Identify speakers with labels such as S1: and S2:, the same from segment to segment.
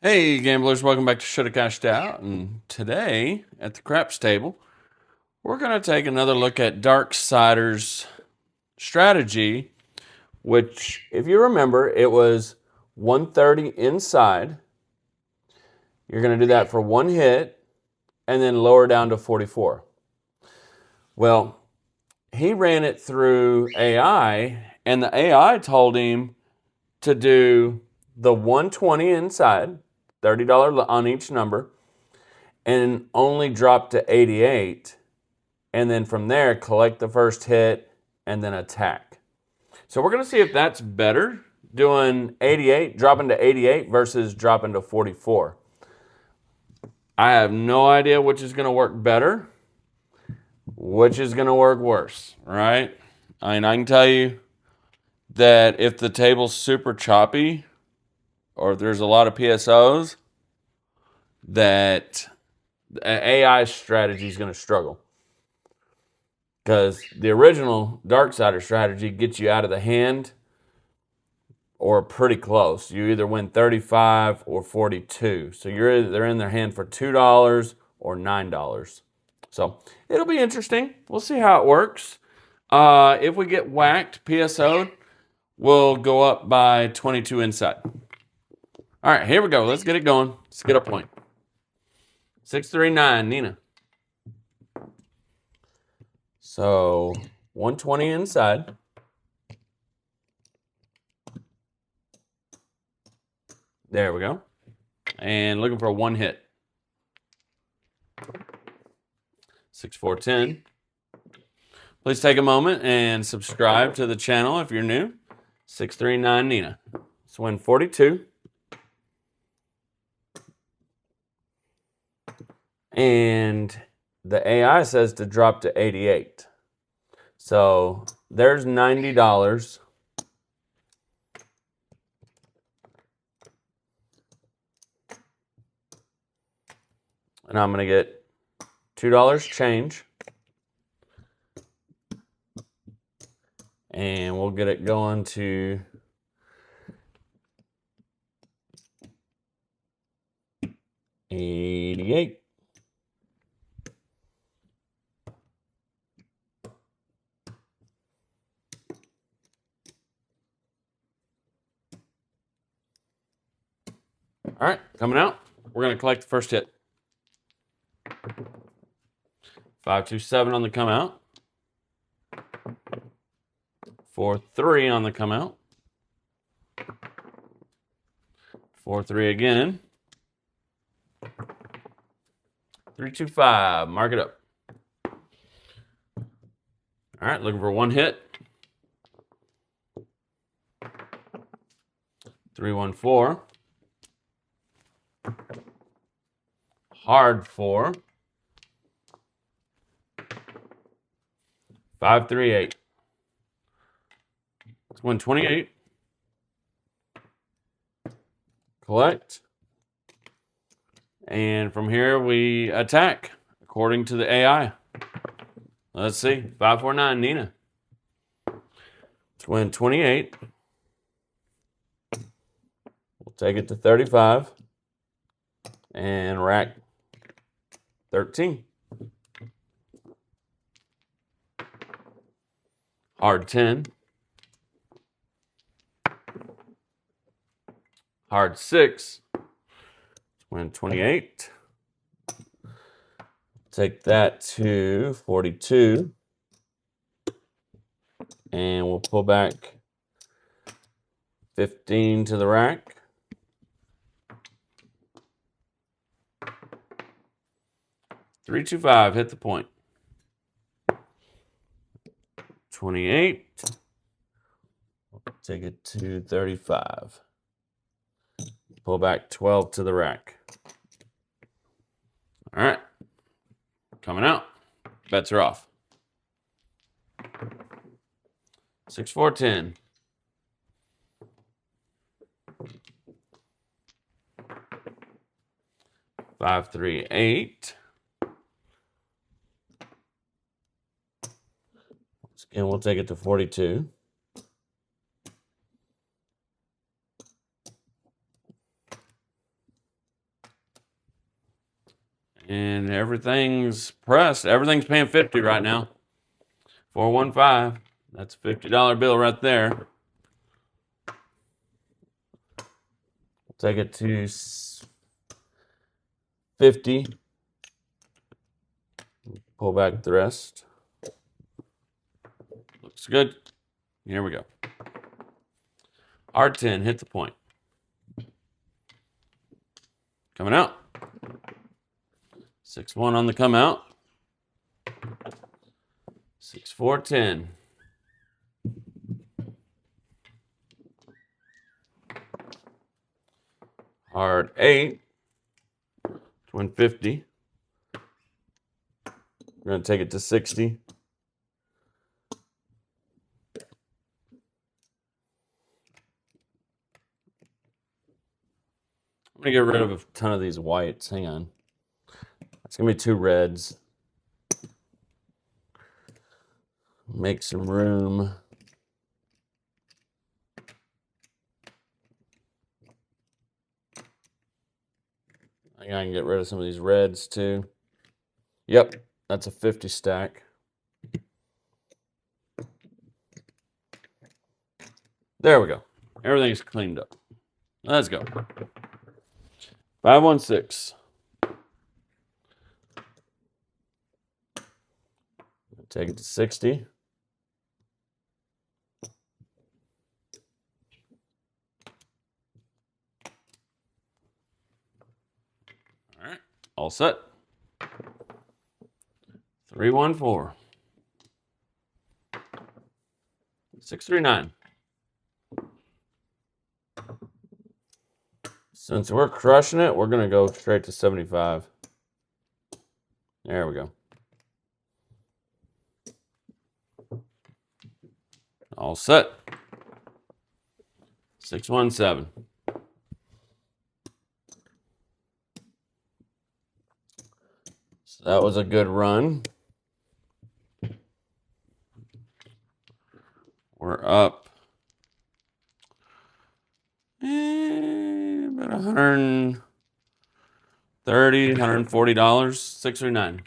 S1: Hey gamblers, welcome back to Shoulda Cashed Out. And today at the craps table, we're going to take another look at Darksiders strategy, which, if you remember, it was 130 inside. You're going to do that for one hit and then lower down to 44. Well, he ran it through AI, and the AI told him to do the 120 inside, $30 on each number, and only drop to 88. And then from there, collect the first hit and then attack. So we're going to see if that's better, doing 88, dropping to 88 versus dropping to 44. I have no idea which is going to work better, which is going to work worse, right? I mean, I can tell you that if the table's super choppy or if there's a lot of PSOs, that AI strategy is going to struggle. Because the original Darksider strategy gets you out of the hand or pretty close. You either win 35 or 42. So they're in their hand for $2 or $9. So it'll be interesting. We'll see how it works. If we get whacked, PSO'd, we'll go up by 22 inside. All right, here we go. Let's get it going. Let's get a point. 639, Nina. So 120 inside. There we go. And looking for one hit. 6410. Please take a moment and subscribe to the channel if you're new. 639 Nina. Let's win 42. And the AI says to drop to 88. So there's $90. And I'm going to get $2 change. And we'll get it going to $88. All right, coming out. We're going to collect the first hit. 527 on the come out. 4-3 on the come out. 4-3 again. 325. Mark it up. All right, looking for one hit. 314. Hard 4. 538. Let's win 28. Collect. And from here we attack according to the AI. Let's see. 549 Nina. Let's win 28. We'll take it to 35. And rack 13. Hard 10. Hard 6. Win 28. Take that to 42. And we'll pull back 15 to the rack. $325, hit the point. 28. Take it to 35. Pull back 12 to the rack. All right. Coming out. Bets are off. 6-4-10. 5-3-8. And we'll take it to 42. And everything's pressed. Everything's paying 50 right now. 415. That's a $50 bill right there. Take it to 50. Pull back the rest. Looks good. Here we go. R10, hit the point. Coming out. 6-1 on the come out. 6-4-10. Hard 8. Twin 50. We're going to take it to 60. I'm going to get rid of a ton of these whites. Hang on. It's going to be 2 reds. Make some room. I think I can get rid of some of these reds too. Yep, that's a 50 stack. There we go. Everything's cleaned up. Let's go. 516. Take it to 60. All right, all set. 314. 639. Since we're crushing it, we're going to go straight to 75. There we go. All set. 617. So that was a good run. We're up about $130, $140. 639.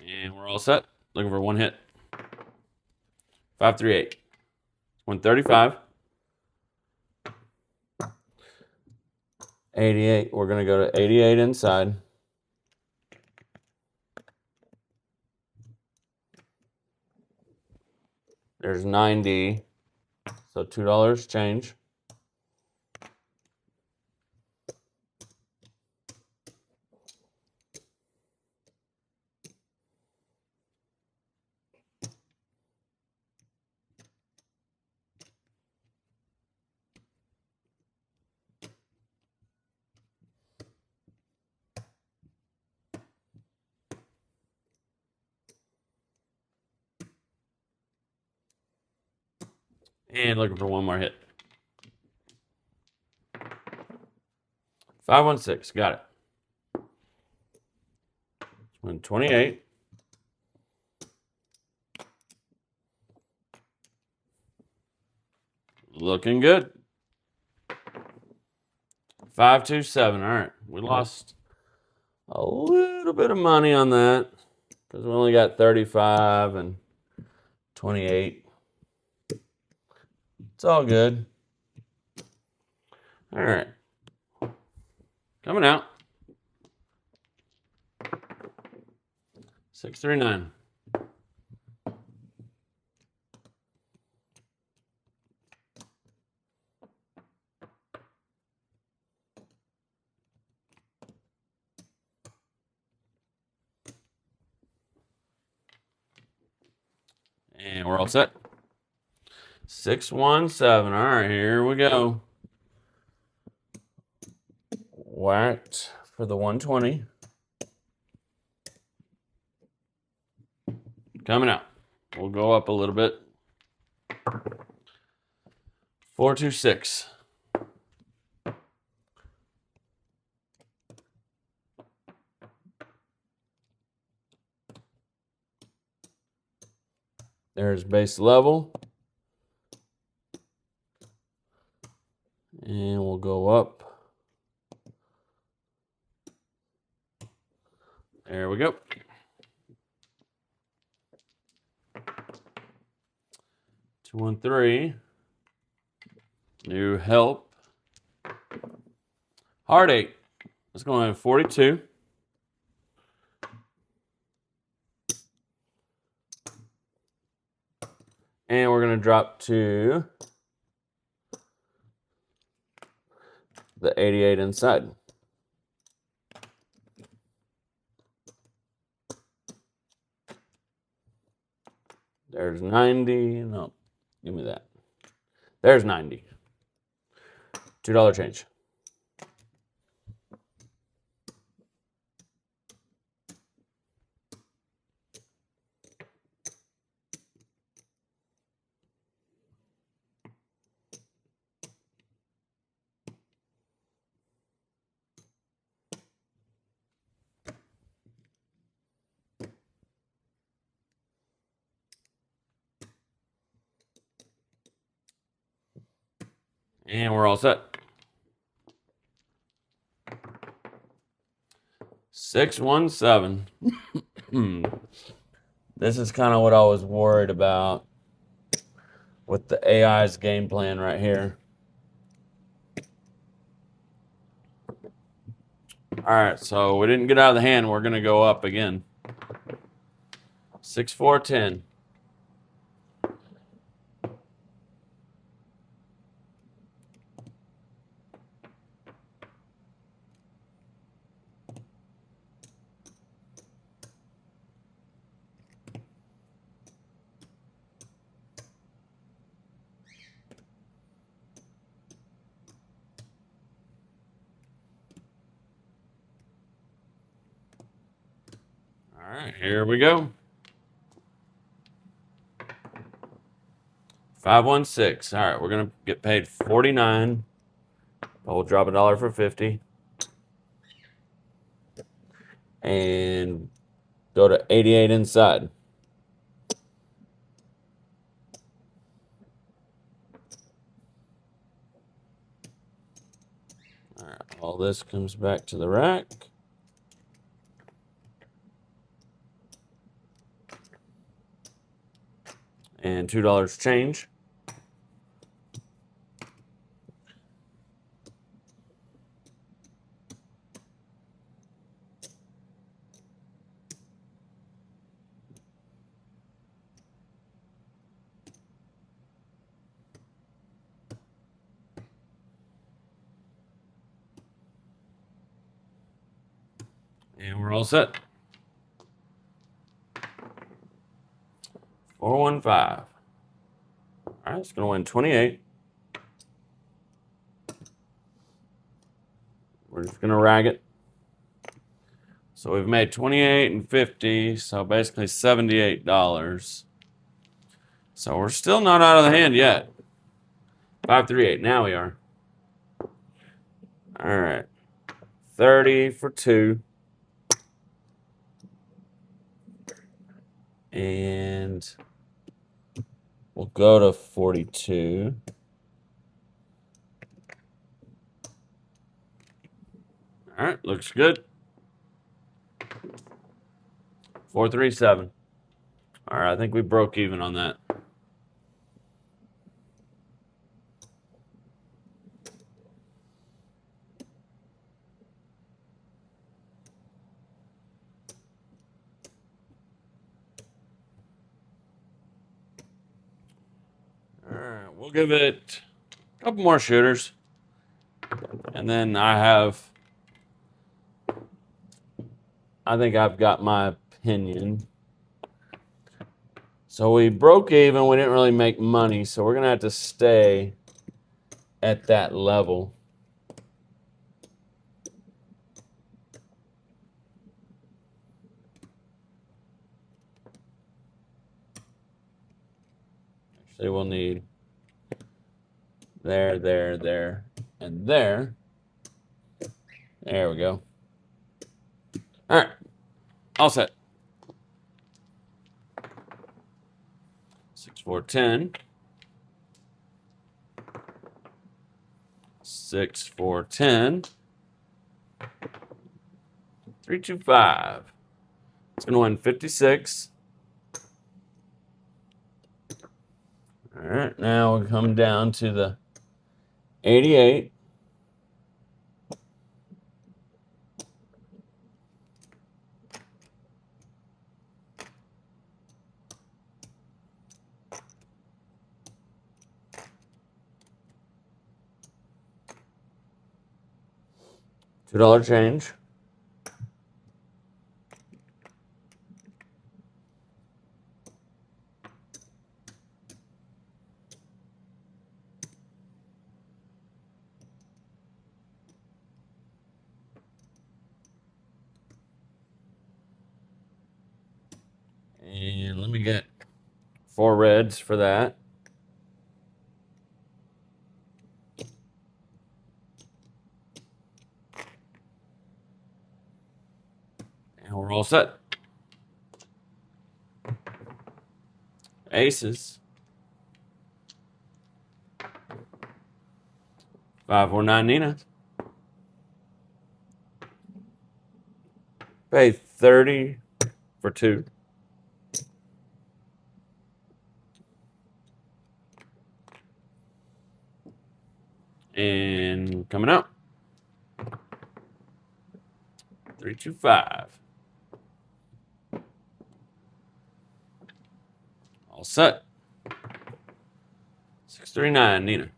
S1: And we're all set. Looking for one hit. 538. 135. 88. We're going to go to 88 inside. There's 90. So $2 change. And looking for one more hit. 516. Got it. 128. Looking good. 527. All right. We lost a little bit of money on that because we only got 35 and 28. It's all good. All right. Coming out. 639. And we're all set. 617. All right, here we go. Whacked for the 120. Coming out. We'll go up a little bit. 426. There's base level. And we'll go up. There we go. 213. New help. Heartache. Let's go in 42. And we're going to drop to the 88 inside. There's 90. No, give me that. There's 90. $2 change. And we're all set. 617. This is kind of what I was worried about with the AI's game plan right here. All right, so we didn't get out of the hand. We're going to go up again. 6, 4, 10. All right, here we go. 516. All right, we're gonna get paid 49. We'll drop $1 for 50, and go to 88 inside. All right, all this comes back to the rack. And $2 change. And we're all set. 415. All right, it's going to win 28. We're just going to rag it. So we've made 28 and 50, so basically $78. So we're still not out of the hand yet. 538. Now we are. All right. 30 for 2. And we'll go to 42. All right, looks good. 437. All right, I think we broke even on that. All right, we'll give it a couple more shooters. And then I think I've got my opinion. So we broke even. We didn't really make money. So we're going to have to stay at that level. Actually, we'll need there, and there. There we go. All right. All set. 4, 10. 6, 4, 10. 3, 2, 5. It's going to win 56. All right, now we come down to the 88. $2 change. And let me get 4 reds for that. And we're all set. Aces. 5, 4, 9, Nina. Pay 30 for 2. And coming out. 3, 2, 5. All set. 6, 3, 9, Nina.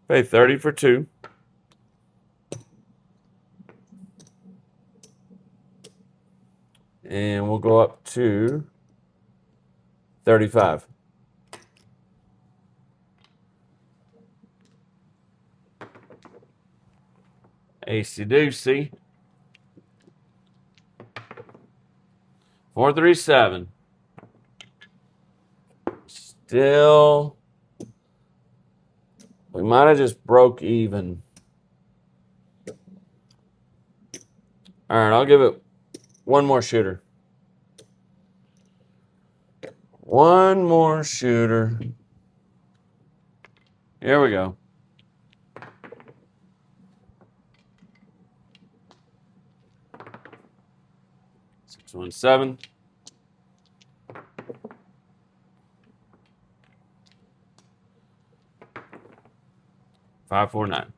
S1: Pay 30 for 2. And we'll go up to 35. Acey doocy. 4, 3, 7. Still, we might have just broke even. All right, I'll give it one more shooter. One more shooter. Here we go. 6, 1, 7. 5, 4, 9.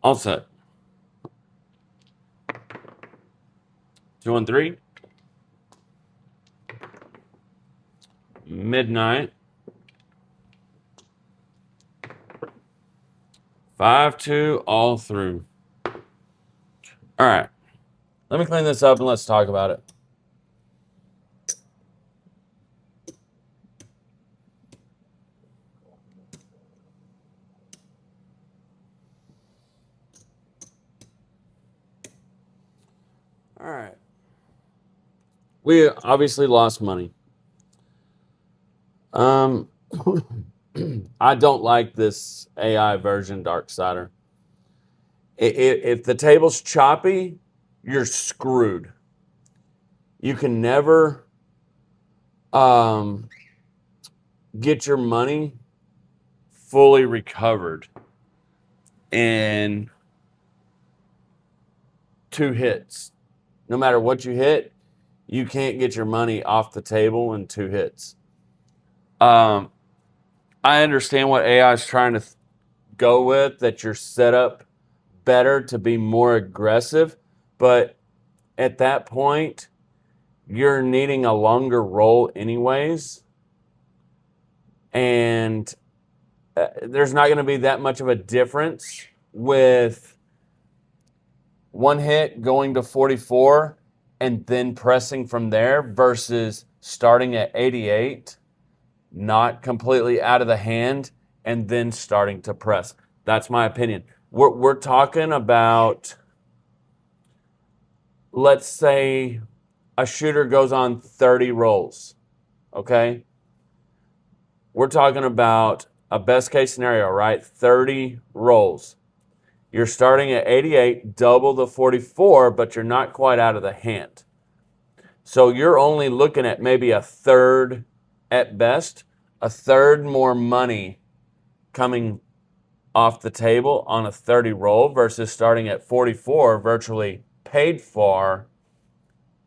S1: All set. 2, 1, 3. Midnight. 5, 2, all through. All right. Let me clean this up and let's talk about it. All right. We obviously lost money. I don't like this AI version Darksider. If the table's choppy, you're screwed. You can never get your money fully recovered in 2 hits. No matter what you hit, you can't get your money off the table in 2 hits. I understand what AI is trying to go with, that you're set up better to be more aggressive, but at that point, you're needing a longer roll anyways, and there's not going to be that much of a difference with 1 hit going to 44 and then pressing from there versus starting at 88, not completely out of the hand, and then starting to press. That's my opinion. We're talking about, let's say a shooter goes on 30 rolls, okay? We're talking about a best case scenario, right? 30 rolls. You're starting at 88, double the 44, but you're not quite out of the hand. So you're only looking at maybe a third at best, a third more money coming off the table on a 30 roll versus starting at 44, virtually paid for,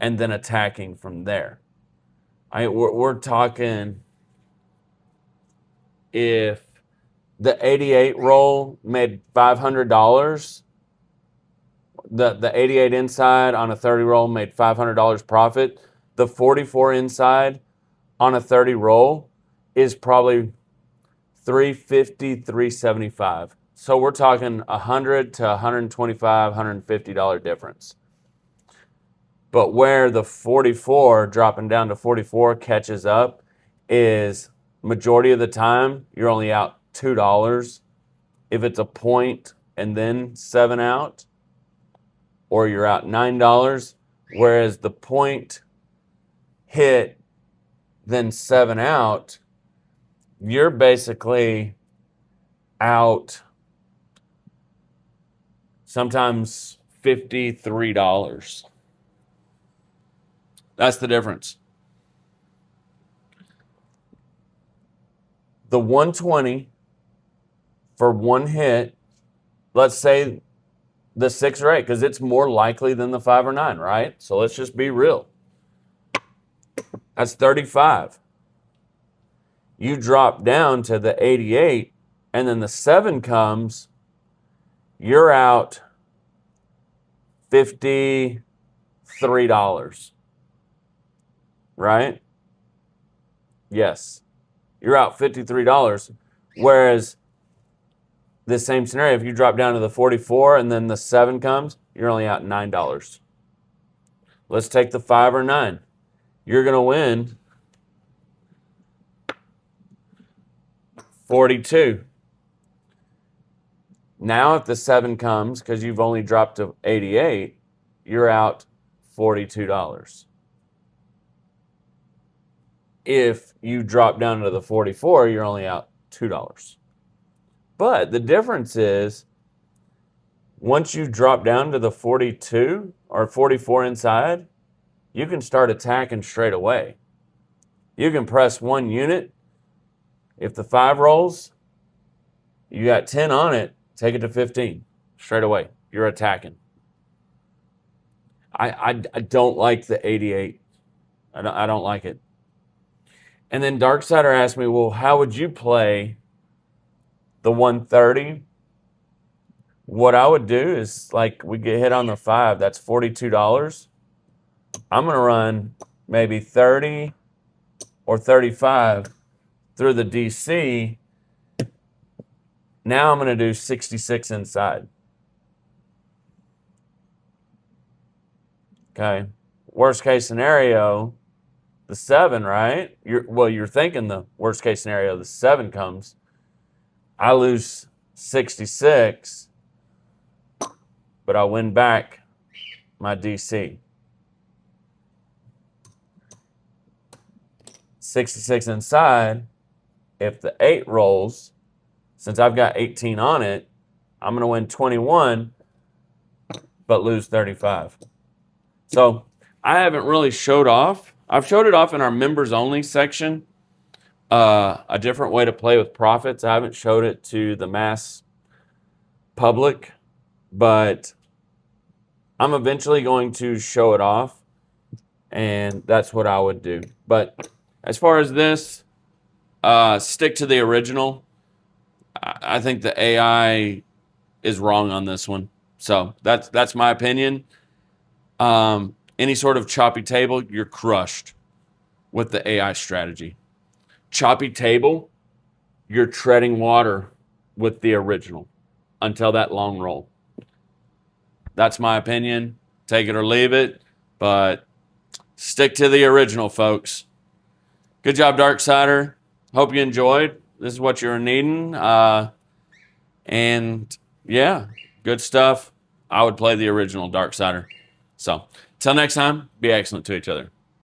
S1: and then attacking from there. We're talking, if the 88 roll made $500, the 88 inside on a 30 roll made $500 profit. The 44 inside on a 30 roll is probably $350, $375. So we're talking $100 to $125, $150 difference. But where the 44 dropping down to 44 catches up is majority of the time you're only out $2. If it's a point and then 7 out, or you're out $9, whereas the point hit, then 7 out, you're basically out sometimes $53. That's the difference. The 120 for one hit, let's say the 6 or 8, because it's more likely than the 5 or 9, right? So let's just be real. That's 35. You drop down to the 88, and then the 7 comes, you're out $53, right? Yes. You're out $53. Whereas this same scenario, if you drop down to the 44 and then the 7 comes, you're only out $9. Let's take the 5 or 9. You're going to win $42. Now if the 7 comes, because you've only dropped to 88, you're out $42. If you drop down to the 44, you're only out $2. But the difference is, once you drop down to the 42 or 44 inside, you can start attacking straight away. You can press 1 unit. If the 5 rolls, you got 10 on it, take it to 15 straight away. You're attacking. I don't like the 88. I don't like it. And then Darksider asked me, well, how would you play the 130? What I would do is, like, we get hit on the 5, that's $42. I'm going to run maybe 30 or 35 through the DC. Now I'm going to do 66 inside. Okay. Worst case scenario, the 7, right? You're thinking the worst case scenario, the 7 comes. I lose 66, but I win back my DC. 66 inside. If the 8 rolls, since I've got 18 on it, I'm going to win 21, but lose 35. So I haven't really showed off. I've showed it off in our members only section. A different way to play with profits. I haven't showed it to the mass public, but I'm eventually going to show it off, and that's what I would do. But as far as this, stick to the original. I think the AI is wrong on this one. So that's my opinion. Any sort of choppy table, you're crushed with the AI strategy. Choppy table, you're treading water with the original until that long roll. That's my opinion. Take it or leave it, but stick to the original, folks. Good job, Darksider. Hope you enjoyed. This is what you're needing. And yeah, good stuff. I would play the original Darksider. So, till next time, be excellent to each other.